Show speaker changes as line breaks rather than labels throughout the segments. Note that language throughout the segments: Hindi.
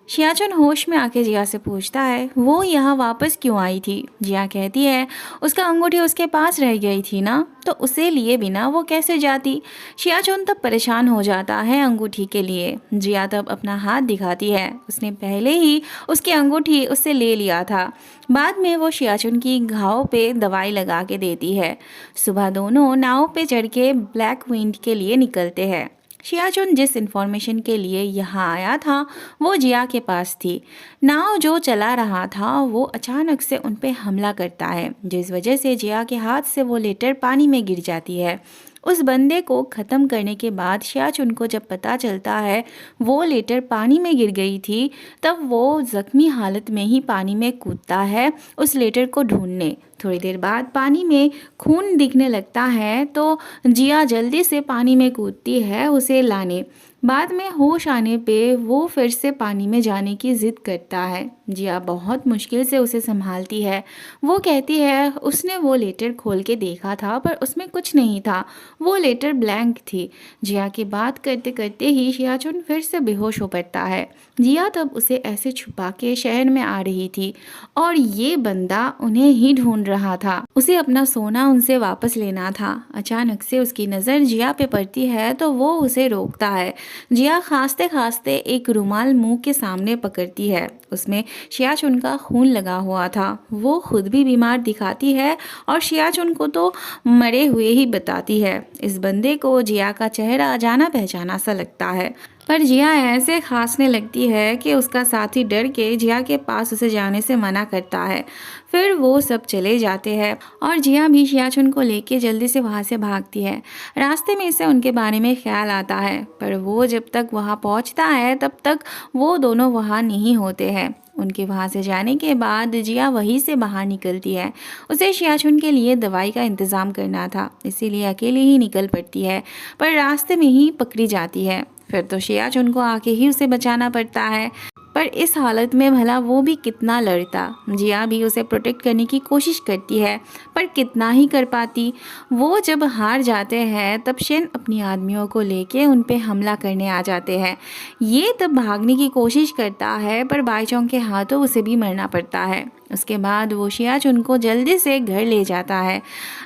शियाचुन होश में आके जिया से पूछता है वो यहाँ वापस क्यों आई थी। जिया कहती है उसका अंगूठी उसके पास रह गई थी ना, तो उसे लिए बिना वो कैसे जाती। शियाचुन तब परेशान हो जाता है अंगूठी के लिए। जिया तब अपना हाथ दिखाती है, उसने पहले ही उसकी अंगूठी उससे ले लिया था। बाद में वो शियाचुन की घाव पे दवाई लगा के देती है। सुबह दोनों नाव पे चढ़ के ब्लैक विंड के लिए निकलते हैं। शियाचुन जिस इन्फॉर्मेशन के लिए यहाँ आया था वो जिया के पास थी। नाव जो चला रहा था वो अचानक से उन पे हमला करता है, जिस वजह से जिया के हाथ से वो लेटर पानी में गिर जाती है। उस बंदे को ख़त्म करने के बाद शियाचुन को जब पता चलता है वो लेटर पानी में गिर गई थी, तब वो ज़ख्मी हालत में ही पानी में कूदता है उस लेटर को ढूंढने। थोड़ी देर बाद पानी में खून दिखने लगता है तो जिया जल्दी से पानी में कूदती है उसे लाने। बाद में होश आने पे वो फिर से पानी में जाने की ज़िद करता है। जिया बहुत मुश्किल से उसे संभालती है। वो कहती है उसने वो लेटर खोल के देखा था पर उसमें कुछ नहीं था, वो लेटर ब्लैंक थी। जिया की बात करते करते ही शियाचुन फिर से बेहोश हो पड़ता है। जिया तब उसे ऐसे छुपा के शहर में आ रही थी और ये बंदा उन्हें ही ढूंढ रहा था। उसे अपना सोना उनसे वापस लेना था। अचानक से उसकी नज़र जिया पे पड़ती है तो वो उसे रोकता है। जिया खांसते खांसते एक रुमाल मुंह के सामने पकड़ती है, उसमें शियाचुन का खून लगा हुआ था। वो खुद भी बीमार दिखाती है और शियाचुन को तो मरे हुए ही बताती है। इस बंदे को जिया का चेहरा जाना पहचाना सा लगता है, पर जिया ऐसे खांसने लगती है कि उसका साथी डर के जिया के पास उसे जाने से मना करता है। फिर वो सब चले जाते हैं और जिया भी शियाचुन को लेके जल्दी से वहाँ से भागती है। रास्ते में इसे उनके बारे में ख्याल आता है, पर वो जब तक वहाँ पहुँचता है तब तक वो दोनों वहाँ नहीं होते हैं। उनके वहाँ से जाने के बाद जिया वहीं से बाहर निकलती है। उसे शियाचुन के लिए दवाई का इंतज़ाम करना था, इसीलिए अकेले ही निकल पड़ती है, पर रास्ते में ही पकड़ी जाती है। फिर तो शियाचुन को आके ही उसे बचाना पड़ता है, पर इस हालत में भला वो भी कितना लड़ता। जिया भी उसे प्रोटेक्ट करने की कोशिश करती है, पर कितना ही कर पाती। वो जब हार जाते हैं तब शेन अपनी आदमियों को लेके उन पे हमला करने आ जाते हैं। ये तब भागने की कोशिश करता है, पर बाईचोंग के हाथों उसे भी मरना पड़ता है। उसके बाद वो शियाचुन को जल्दी से घर ले जाता है।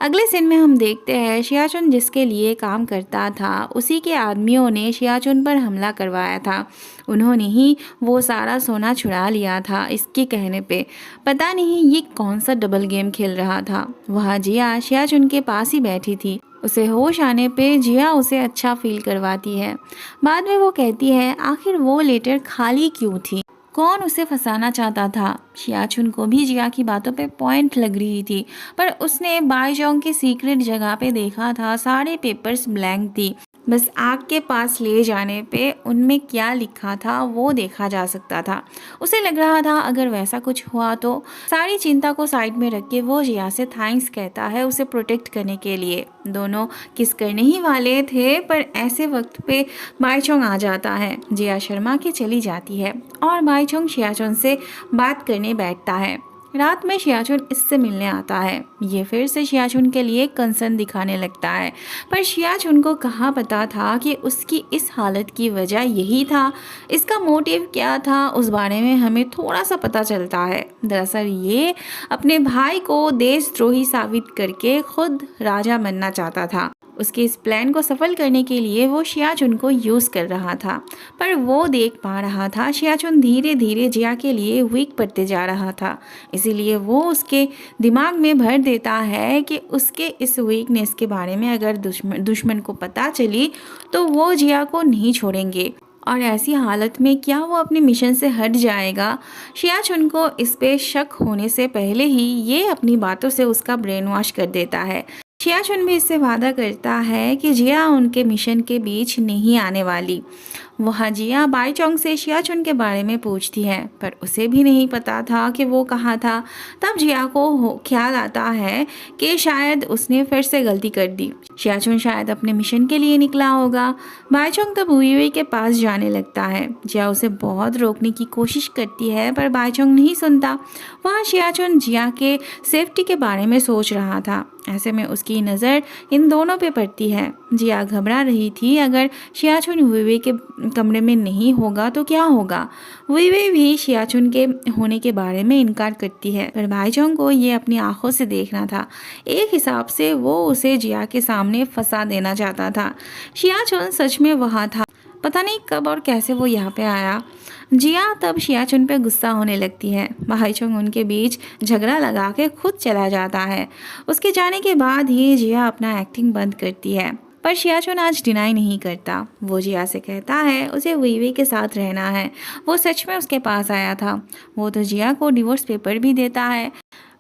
अगले सीन में हम देखते हैं शियाचुन जिसके लिए काम करता था उसी के आदमियों ने शियाचुन पर हमला करवाया था। उन्होंने ही वो सारा सोना छुड़ा लिया था इसके कहने पे। पता नहीं ये कौन सा डबल गेम खेल रहा था। वहाँ जिया शियाचुन के पास ही बैठी थी। उसे होश आने पे जिया उसे अच्छा फील करवाती है। बाद में वो कहती है आखिर वो लेटर खाली क्यों थी, कौन उसे फंसाना चाहता था। शियाचुन को भी जिया की बातों पे पॉइंट लग रही थी, पर उसने बाईचोंग की सीक्रेट जगह पे देखा था सारे पेपर्स ब्लैंक थी, बस आग के पास ले जाने पे उनमें क्या लिखा था वो देखा जा सकता था। उसे लग रहा था अगर वैसा कुछ हुआ तो। सारी चिंता को साइड में रख के वो जिया से थैंक्स कहता है उसे प्रोटेक्ट करने के लिए। दोनों किस करने ही वाले थे, पर ऐसे वक्त पे बाईचोंग आ जाता है। जिया शर्मा के चली जाती है और बाईचोंग शियाचुन से बात करने बैठता है। रात में शियाचुन इससे मिलने आता है। ये फिर से शियाचुन के लिए कंसर्न दिखाने लगता है, पर शियाचुन को कहाँ पता था कि उसकी इस हालत की वजह यही था। इसका मोटिव क्या था उस बारे में हमें थोड़ा सा पता चलता है। दरअसल ये अपने भाई को देशद्रोही साबित करके खुद राजा बनना चाहता था। उसके इस प्लान को सफल करने के लिए वो शियाचुन को यूज़ कर रहा था, पर वो देख पा रहा था शियाचुन धीरे धीरे जिया के लिए वीक पड़ते जा रहा था। इसीलिए वो उसके दिमाग में भर देता है कि उसके इस वीकनेस के बारे में अगर दुश्मन को पता चली तो वो जिया को नहीं छोड़ेंगे, और ऐसी हालत में क्या वो अपने मिशन से हट जाएगा। शियाचुन को इस पे शक होने से पहले ही ये अपनी बातों से उसका ब्रेन वॉश कर देता है। शियाचुन भी इससे वादा करता है कि जिया उनके मिशन के बीच नहीं आने वाली। वहाँ जिया बाईचोंग से शियाचुन के बारे में पूछती है, पर उसे भी नहीं पता था कि वो कहाँ था। तब जिया को ख्याल आता है कि शायद उसने फिर से गलती कर दी। शियाचुन शायद अपने मिशन के लिए निकला होगा। बाईचोंग तब हुई के पास जाने लगता है। जिया उसे बहुत रोकने की कोशिश करती है, पर बाईचोंग नहीं सुनता। वहाँ शियाचुन जिया के सेफ्टी के बारे में सोच रहा था। ऐसे में उसकी नज़र इन दोनों पे पड़ती है। जिया घबरा रही थी अगर शियाचुन हुई के कमरे में नहीं होगा तो क्या होगा। वे भी शियाचुन के होने के बारे में इनकार करती है, पर भाईचोंग को ये अपनी आंखों से देखना था। एक हिसाब से वो उसे जिया के सामने फंसा देना चाहता था। शियाचुन सच में वहाँ था, पता नहीं कब और कैसे वो यहाँ पे आया। जिया तब शियाचुन पे गुस्सा होने लगती है। भाईचोंग उनके बीच झगड़ा लगा के खुद चला जाता है। उसके जाने के बाद ही जिया अपना एक्टिंग बंद करती है, पर शियाचुन आज डिनाई नहीं करता। वो जिया से कहता है उसे वीवी के साथ रहना है। वो सच में उसके पास आया था। वो तो जिया को डिवोर्स पेपर भी देता है,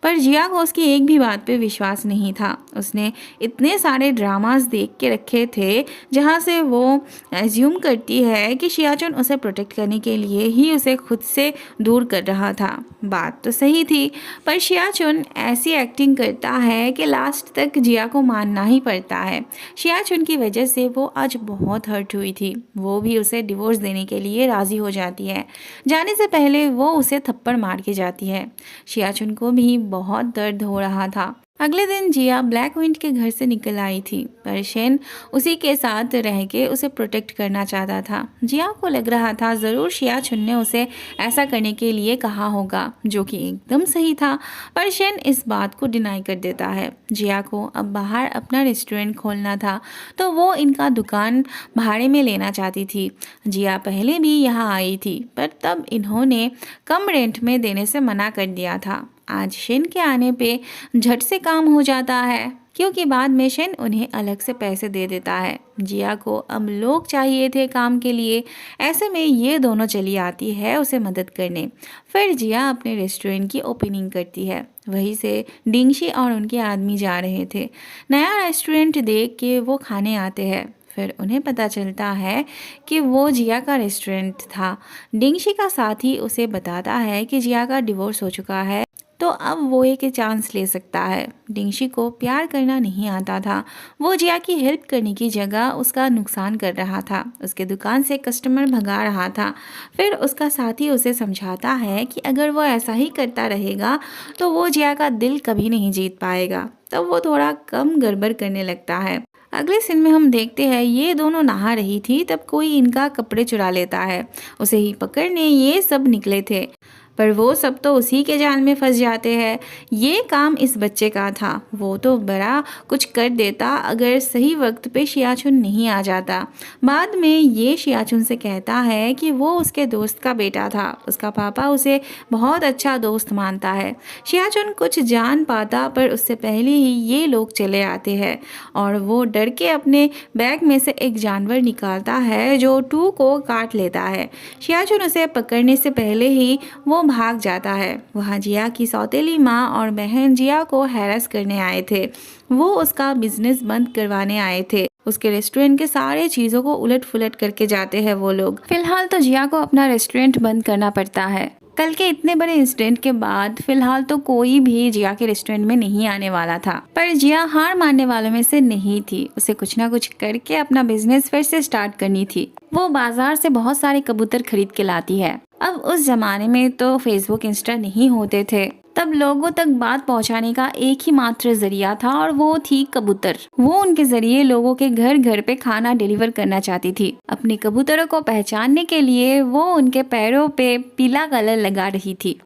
पर जिया को उसकी एक भी बात पे विश्वास नहीं था। उसने इतने सारे ड्रामास देख के रखे थे जहाँ से वो एज्यूम करती है कि शियाचुन उसे प्रोटेक्ट करने के लिए ही उसे खुद से दूर कर रहा था। बात तो सही थी, पर शियाचुन ऐसी एक्टिंग करता है कि लास्ट तक जिया को मानना ही पड़ता है। शियाचुन की वजह से वो आज बहुत हर्ट हुई थी। वो भी उसे डिवोर्स देने के लिए राज़ी हो जाती है। जाने से पहले वो उसे थप्पड़ मार के जाती है। शियाचुन को भी बहुत दर्द हो रहा था। अगले दिन जिया ब्लैक विंड के घर से निकल आई थी, पर शेन उसी के साथ रह के उसे प्रोटेक्ट करना चाहता था। जिया को लग रहा था ज़रूर शियाचुन ने उसे ऐसा करने के लिए कहा होगा, जो कि एकदम सही था, पर शेन इस बात को डिनाई कर देता है। जिया को अब बाहर अपना रेस्टोरेंट खोलना था, तो वो इनका दुकान भाड़े में लेना चाहती थी। जिया पहले भी यहाँ आई थी, पर तब इन्होंने कम रेंट में देने से मना कर दिया था। आज शेन के आने पे झट से काम हो जाता है, क्योंकि बाद में शेन उन्हें अलग से पैसे दे देता है। जिया को अब लोग चाहिए थे काम के लिए, ऐसे में ये दोनों चली आती है उसे मदद करने। फिर जिया अपने रेस्टोरेंट की ओपनिंग करती है। वहीं से डिंगशी और उनके आदमी जा रहे थे। नया रेस्टोरेंट देख के वो खाने आते हैं। फिर उन्हें पता चलता है कि वो जिया का रेस्टोरेंट था। डिंगशी का साथी उसे बताता है कि जिया का डिवोर्स हो चुका है, तो अब वो एक चांस ले सकता है। डिंगशी को प्यार करना नहीं आता था। वो जिया की हेल्प करने की जगह उसका नुकसान कर रहा था। उसके दुकान से कस्टमर भगा रहा था। फिर उसका साथी उसे समझाता है कि अगर वो ऐसा ही करता रहेगा तो वो जिया का दिल कभी नहीं जीत पाएगा। तब वो थोड़ा कम गड़बड़ करने लगता है। अगले सीन में हम देखते हैं ये दोनों नहा रही थी, तब कोई इनका कपड़े चुरा लेता है। उसे ही पकड़ने ये सब निकले थे, पर वो सब तो उसी के जाल में फंस जाते हैं। ये काम इस बच्चे का था। वो तो बड़ा कुछ कर देता अगर सही वक्त पे शियाचुन नहीं आ जाता। बाद में ये शियाचुन से कहता है कि वो उसके दोस्त का बेटा था। उसका पापा उसे बहुत अच्छा दोस्त मानता है। शियाचुन कुछ जान पाता, पर उससे पहले ही ये लोग चले आते हैं और वो डर के अपने बैग में से एक जानवर निकालता है जो टू को काट लेता है। शियाचुन उसे पकड़ने से पहले ही वो भाग जाता है। वहाँ जिया की सौतेली माँ और बहन जिया को हैरेस करने आए थे। वो उसका बिजनेस बंद करवाने आए थे। उसके रेस्टोरेंट के सारे चीज़ों को उलट पुलट करके जाते हैं वो लोग। फिलहाल तो जिया को अपना रेस्टोरेंट बंद करना पड़ता है। कल के इतने बड़े इंसिडेंट के बाद फिलहाल तो कोई भी जिया के रेस्टोरेंट में नहीं आने वाला था, पर जिया हार मानने वालों में से नहीं थी। उसे कुछ ना कुछ करके अपना बिजनेस फिर से स्टार्ट करनी थी। वो बाजार से बहुत सारे कबूतर खरीद के लाती है। अब उस जमाने में तो फेसबुक इंस्टा नहीं होते थे, तब लोगों तक बात पहुंचाने का एक ही मात्र जरिया था और वो थी कबूतर। वो उनके जरिए लोगों के घर घर पे खाना डिलीवर करना चाहती थी। अपने कबूतरों को पहचानने के लिए वो उनके पैरों पे पीला कलर लगा रही थी।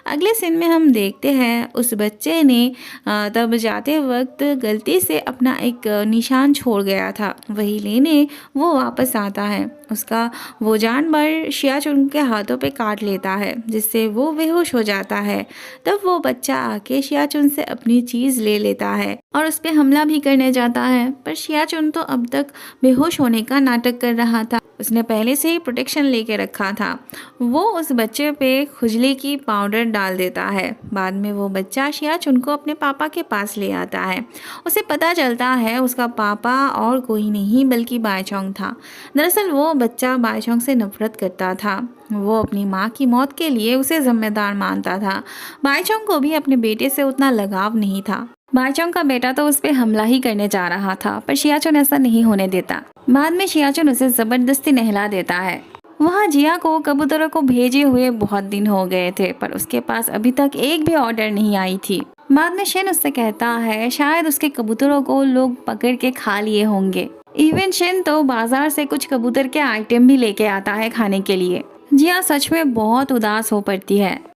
अगले सीन में हम देखते हैं उस बच्चे ने तब जाते वक्त गलती से अपना एक निशान छोड़ गया था। वही लेने वो वापस आता है। उसका वो जानवर शियाचुन के हाथों पे काट लेता है, जिससे वो बेहोश हो जाता है। तब वो बच्चा आके शियाचुन से अपनी चीज़ ले लेता है और उस पे हमला भी करने जाता है, पर शियाचुन तो अब तक बेहोश होने का नाटक कर रहा था। उसने पहले से ही प्रोटेक्शन लेके रखा था। वो उस बच्चे पे खुजली की पाउडर डाल देता है। बाद में वो बच्चा शियाचुन को अपने पापा के पास ले आता है। उसे पता चलता है उसका पापा और कोई नहीं बल्कि बाईचोंग था। दरअसल वो बच्चा बाईचोंग से नफरत करता था। वो अपनी माँ की मौत के लिए उसे जिम्मेदार मानता था। बाईचोंग को भी अपने बेटे से उतना लगाव नहीं था। बाईचोंग का बेटा तो उस पर हमला ही करने जा रहा था, पर शियाचुन ऐसा नहीं होने देता। बाद में शियाचुन उसे जबरदस्ती नहला देता है। वहाँ जिया को कबूतरों को भेजे हुए बहुत दिन हो गए थे, पर उसके पास अभी तक एक भी ऑर्डर नहीं आई थी। बाद में शेन उससे कहता है शायद उसके कबूतरों को लोग पकड़ के खा लिए होंगे। इवन शिन तो बाजार से कुछ कबूतर के आइटम भी लेके आता है खाने के लिए। जिया सच में बहुत उदास हो पड़ती है।